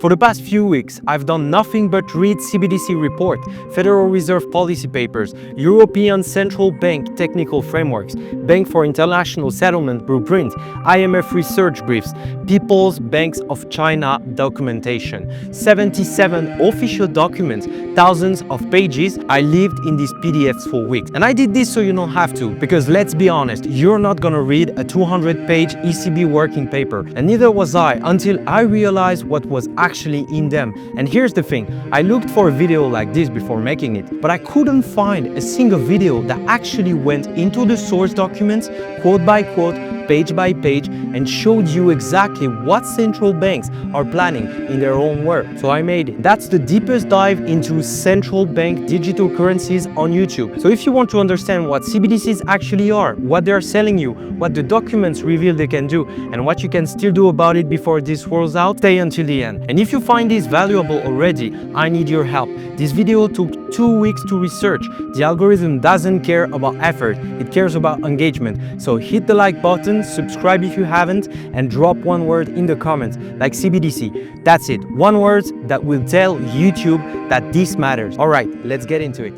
For the past few weeks, I've done nothing but read CBDC report, Federal Reserve policy papers, European Central Bank technical frameworks, Bank for International Settlement blueprint, IMF research briefs, People's Banks of China documentation, 77 official documents, thousands of pages. I lived in these PDFs for weeks. And I did this so you don't have to, because let's be honest, you're not gonna read a 200-page ECB working paper. And neither was I until I realized what was actually in them. And here's the thing, I looked for a video like this before making it, but I couldn't find a single video that actually went into the source documents, quote by quote, page by page, and showed you exactly what central banks are planning in their own words. So I made it. That's the deepest dive into Central Bank Digital Currencies on YouTube. So if you want to understand what CBDCs actually are, what they're selling you, what the documents reveal they can do, and what you can still do about it before this rolls out, stay until the end. And if you find this valuable already, I need your help. This video took 2 weeks to research. The algorithm doesn't care about effort, it cares about engagement. So hit the like button, subscribe if you haven't, and drop one word in the comments, like CBDC. That's it, one word that will tell YouTube that this matters. All right, let's get into it.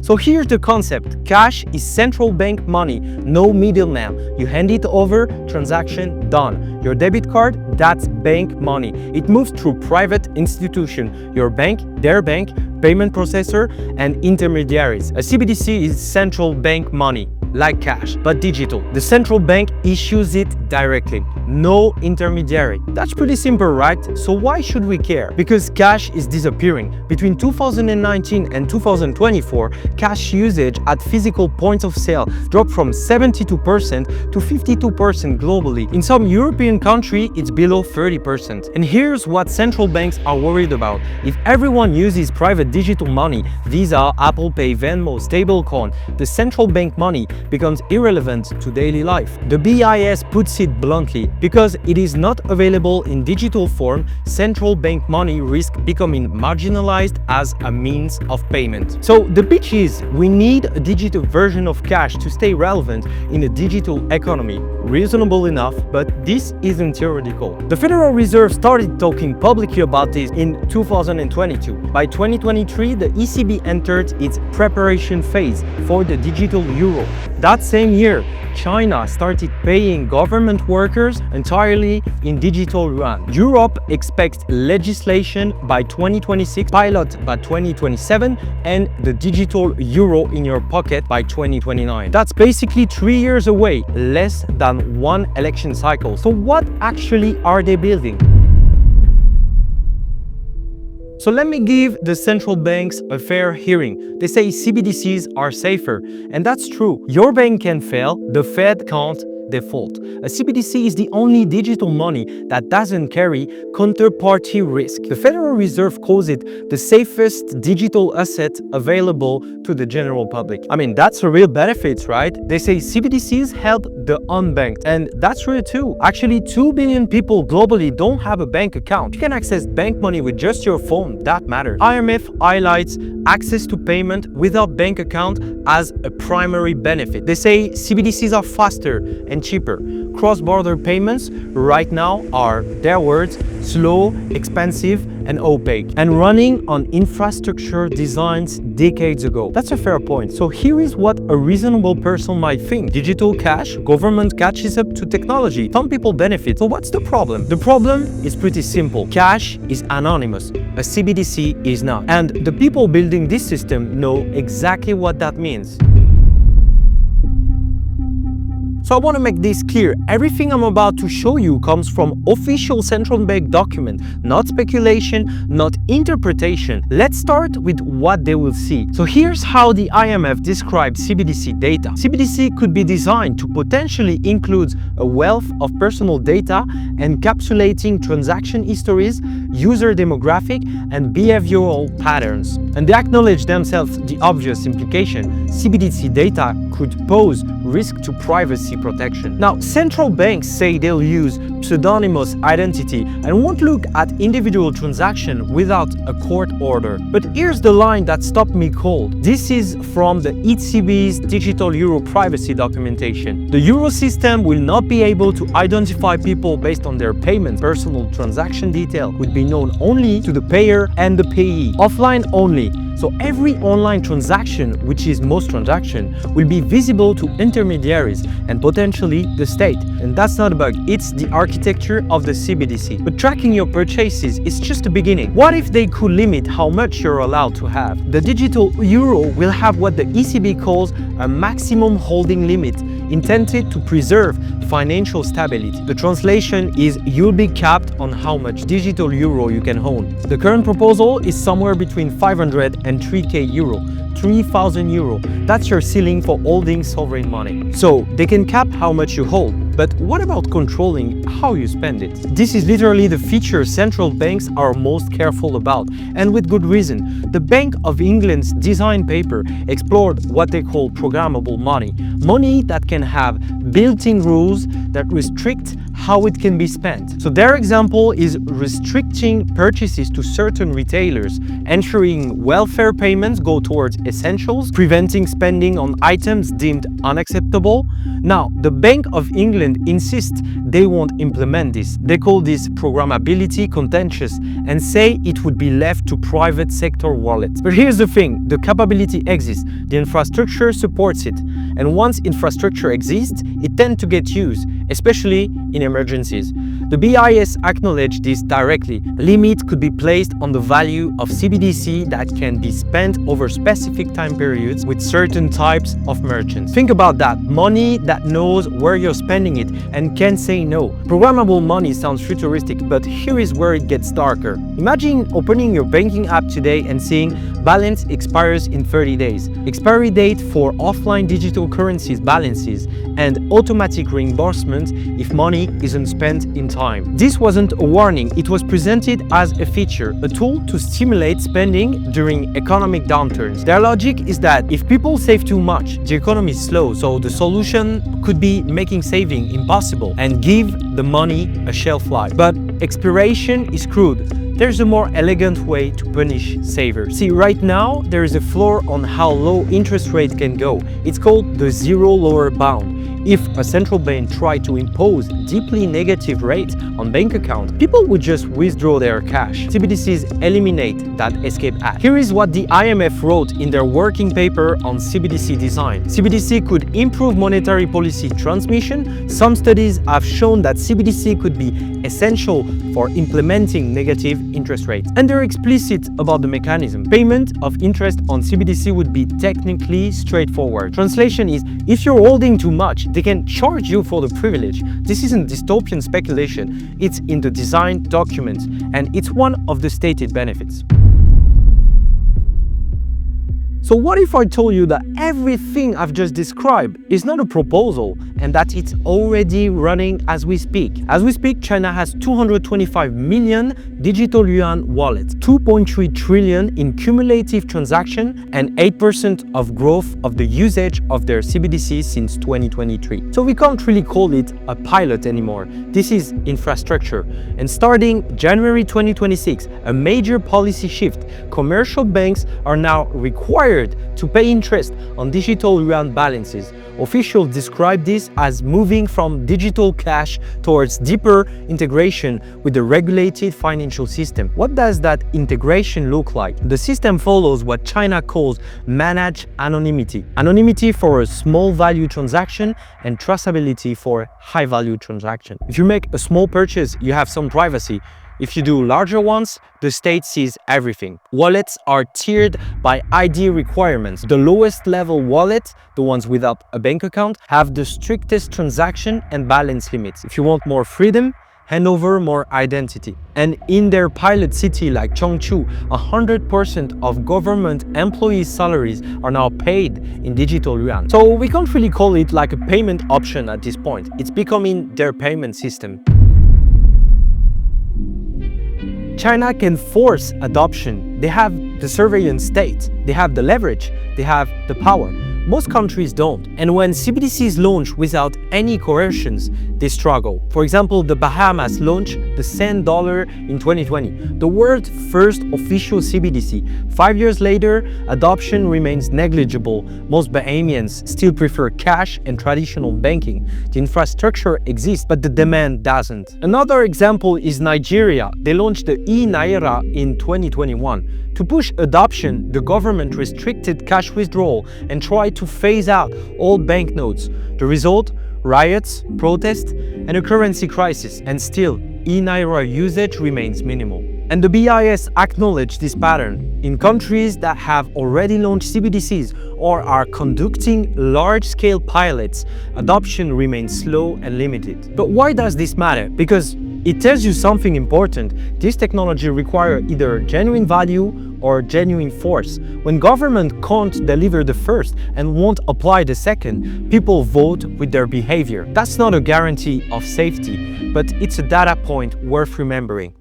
So here's the concept. Cash is central bank money, no middleman. You hand it over, transaction done. Your debit card, that's bank money. It moves through private institution, your bank, their bank, payment processor, and intermediaries. A CBDC is central bank money, like cash, but digital. The central bank issues it directly. No intermediary. That's pretty simple, right? So why should we care? Because cash is disappearing. Between 2019 and 2024, cash usage at physical points of sale dropped from 72% to 52% globally. In some European countries, it's below 30%. And here's what central banks are worried about. If everyone uses private digital money, Visa, Apple Pay, Venmo, stablecoin, the central bank money becomes irrelevant to daily life. The BIS puts it bluntly, because it is not available in digital form, central bank money risks becoming marginalized as a means of payment. So the pitch is, we need a digital version of cash to stay relevant in a digital economy. Reasonable enough, but this isn't theoretical. The Federal Reserve started talking publicly about this in 2022. By 2023, the ECB entered its preparation phase for the digital euro. That same year, China started paying government workers entirely in digital yuan. Europe expects legislation by 2026, pilot by 2027, and the digital euro in your pocket by 2029. That's basically 3 years away, less than one election cycle. So what actually are they building? So let me give the central banks a fair hearing. They say CBDCs are safer, and that's true. Your bank can fail, the Fed can't default. A CBDC is the only digital money that doesn't carry counterparty risk. The Federal Reserve calls it the safest digital asset available to the general public. I mean, that's a real benefit, right? They say CBDCs help the unbanked, and that's real too. Actually, 2 billion people globally don't have a bank account. You can access bank money with just your phone, that matters. IMF highlights access to payment without bank account as a primary benefit. They say CBDCs are faster and cheaper. Cross-border payments right now are, their words, slow, expensive, and opaque, and running on infrastructure designed decades ago. That's a fair point. So here is what a reasonable person might think. Digital cash, government catches up to technology. Some people benefit. So what's the problem? The problem is pretty simple. Cash is anonymous. A CBDC is not. And the people building this system know exactly what that means. So I want to make this clear. Everything I'm about to show you comes from official central bank document, not speculation, not interpretation. Let's start with what they will see. So here's how the IMF describes CBDC data. CBDC could be designed to potentially include a wealth of personal data encapsulating transaction histories, user demographic, and behavioral patterns. And they acknowledge themselves the obvious implication: CBDC data could pose risk to privacy protection. Now, central banks say they'll use pseudonymous identity and won't look at individual transaction without a court order. But here's the line that stopped me cold. This is from the ECB's digital euro privacy documentation. The euro system will not be able to identify people based on their payments. Personal transaction detail would be known only to the payer and the payee, offline only. So every online transaction, which is most transactions, will be visible to intermediaries and potentially the state. And that's not a bug, it's the architecture of the CBDC. But tracking your purchases is just the beginning. What if they could limit how much you're allowed to have? The digital euro will have what the ECB calls a maximum holding limit, intended to preserve financial stability. The translation is you'll be capped on how much digital euro you can own. The current proposal is somewhere between 500 and 3k euro, 3,000 euro. That's your ceiling for holding sovereign money. So they can cap how much you hold. But what about controlling how you spend it? This is literally the feature central banks are most careful about, and with good reason. The Bank of England's design paper explored what they call programmable money. Money that can have built-in rules that restrict how it can be spent. So their example is restricting purchases to certain retailers, ensuring welfare payments go towards essentials, preventing spending on items deemed unacceptable. Now, the Bank of England insists they won't implement this. They call this programmability contentious and say it would be left to private sector wallets. But here's the thing, the capability exists, the infrastructure supports it, and once infrastructure exists, it tends to get used, especially in emergencies. The BIS acknowledged this directly. A limit could be placed on the value of CBDC that can be spent over specific time periods with certain types of merchants. Think about that, money that knows where you're spending it and can say no. Programmable money sounds futuristic, but here is where it gets darker. Imagine opening your banking app today and seeing balance expires in 30 days. Expiry date for offline digital currencies balances and automatic reimbursement if money isn't spent in time. This wasn't a warning, it was presented as a feature, a tool to stimulate spending during economic downturns. Their logic is that if people save too much, the economy is slow, so the solution could be making saving impossible and give the money a shelf life. But expiration is crude. There's a more elegant way to punish savers. See, right now, there is a floor on how low interest rate can go. It's called the zero lower bound. If a central bank tried to impose deeply negative rates on bank accounts, people would just withdraw their cash. CBDCs eliminate that escape hatch. Here is what the IMF wrote in their working paper on CBDC design. CBDC could improve monetary policy transmission. Some studies have shown that CBDC could be essential for implementing negative interest rates. And they're explicit about the mechanism. Payment of interest on CBDC would be technically straightforward. Translation is, if you're holding too much, they can charge you for the privilege. This isn't dystopian speculation, it's in the design documents, and it's one of the stated benefits. So what if I told you that everything I've just described is not a proposal and that it's already running as we speak? As we speak, China has 225 million digital yuan wallets, 2.3 trillion in cumulative transaction, and 8% of growth of the usage of their CBDC since 2023. So we can't really call it a pilot anymore. This is infrastructure. And starting January 2026, a major policy shift. Commercial banks are now required to pay interest on digital yuan balances. Officials describe this as moving from digital cash towards deeper integration with the regulated financial system. What does that integration look like? The system follows what China calls managed anonymity. Anonymity for a small value transaction and traceability for high value transaction. If you make a small purchase, you have some privacy. If you do larger ones, the state sees everything. Wallets are tiered by ID requirements. The lowest level wallet, the ones without a bank account, have the strictest transaction and balance limits. If you want more freedom, hand over more identity. And in their pilot city like Chongqing, 100% of government employees' salaries are now paid in digital yuan. So we can't really call it like a payment option at this point. It's becoming their payment system. China can force adoption. They have the surveillance state, they have the leverage, they have the power. Most countries don't. And when CBDCs launch without any coercions, they struggle. For example, the Bahamas launched the cent dollar in 2020, the world's first official CBDC. 5 years later, adoption remains negligible. Most Bahamians still prefer cash and traditional banking. The infrastructure exists, but the demand doesn't. Another example is Nigeria. They launched the e-Naira in 2021. To push adoption, the government restricted cash withdrawal and tried to phase out all banknotes. The result? Riots, protests, and a currency crisis. And still, e-Naira usage remains minimal. And the BIS acknowledged this pattern. In countries that have already launched CBDCs or are conducting large-scale pilots, adoption remains slow and limited. But why does this matter? Because it tells you something important. This technology requires either genuine value or genuine force. When government can't deliver the first and won't apply the second, people vote with their behavior. That's not a guarantee of safety, but it's a data point worth remembering.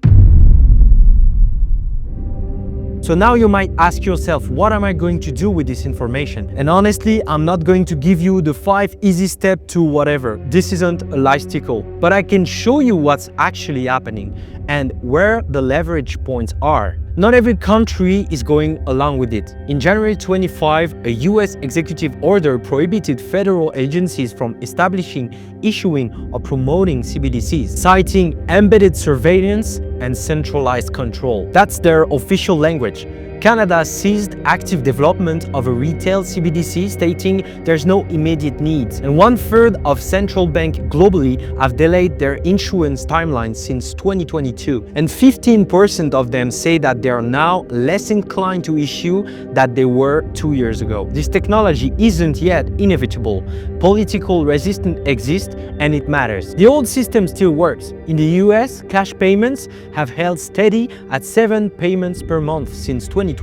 So now you might ask yourself, what am I going to do with this information? And honestly, I'm not going to give you the 5 easy steps to whatever. This isn't a listicle, but I can show you what's actually happening and where the leverage points are. Not every country is going along with it. In January 25, a US executive order prohibited federal agencies from establishing, issuing, or promoting CBDCs, citing embedded surveillance and centralized control. That's their official language. Canada ceased active development of a retail CBDC, stating there's no immediate needs. And 1/3 of central banks globally have delayed their issuance timeline since 2022. And 15% of them say that they are now less inclined to issue than they were 2 years ago. This technology isn't yet inevitable. Political resistance exists and it matters. The old system still works. In the US, cash payments have held steady at 7 payments per month since 2021.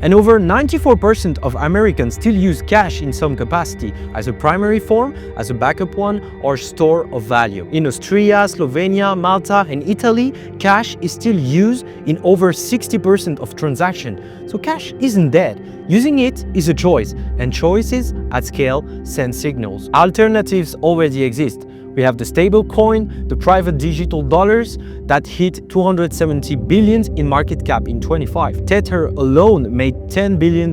And over 94% of Americans still use cash in some capacity, as a primary form, as a backup one, or store of value. In Austria, Slovenia, Malta, and Italy, cash is still used in over 60% of transactions. So cash isn't dead. Using it is a choice, and choices at scale send signals. Alternatives already exist. We have the stable coin, the private digital dollars that hit 270 billion in market cap in 25. Tether alone made $10 billion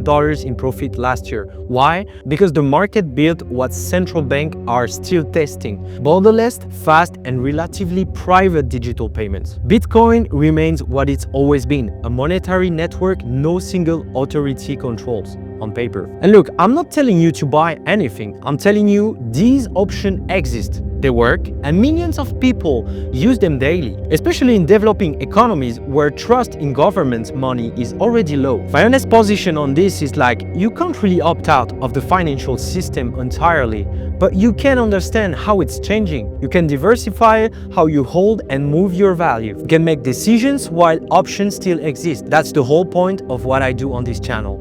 in profit last year. Why? Because the market built what central banks are still testing: borderless, fast, and relatively private digital payments. Bitcoin remains what it's always been, a monetary network no single authority controls. On paper. And look, I'm not telling you to buy anything. I'm telling you these options exist. They work, and millions of people use them daily, especially in developing economies where trust in government money is already low. My honest position on this is like, you can't really opt out of the financial system entirely, but you can understand how it's changing. You can diversify how you hold and move your value. You can make decisions while options still exist. That's the whole point of what I do on this channel.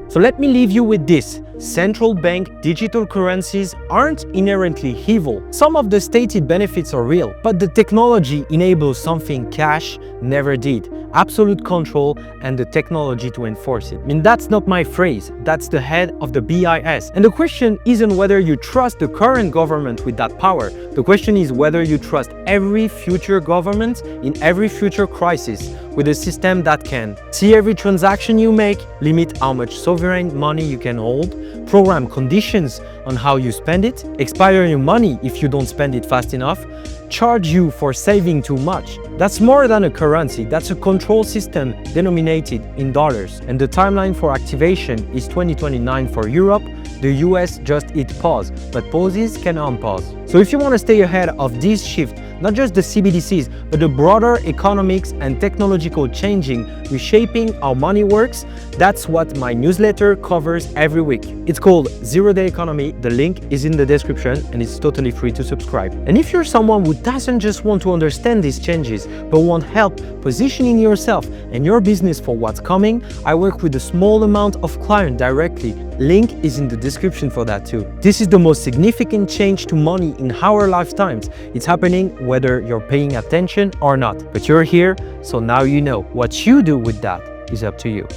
So let me leave you with this. Central bank digital currencies aren't inherently evil. Some of the stated benefits are real, but the technology enables something cash never did: absolute control and the technology to enforce it. I mean, that's not my phrase, that's the head of the BIS. And the question isn't whether you trust the current government with that power. The question is whether you trust every future government in every future crisis with a system that can see every transaction you make, limit how much sovereign money you can hold, program conditions on how you spend it, expire your money if you don't spend it fast enough, charge you for saving too much. That's more than a currency, that's a control system denominated in dollars. And the timeline for activation is 2029 for Europe. The US just hit pause, but pauses can unpause. So if you want to stay ahead of this shift, not just the CBDCs, but the broader economics and technological changing, reshaping how money works, that's what my newsletter covers every week. It's called 0-Day Economy. The link is in the description and it's totally free to subscribe. And if you're someone who doesn't just want to understand these changes, but want help positioning yourself and your business for what's coming, I work with a small amount of clients directly Link is in the description for that too. This is the most significant change to money in our lifetimes. It's happening whether you're paying attention or not. But you're here, so now you know. What you do with that is up to you.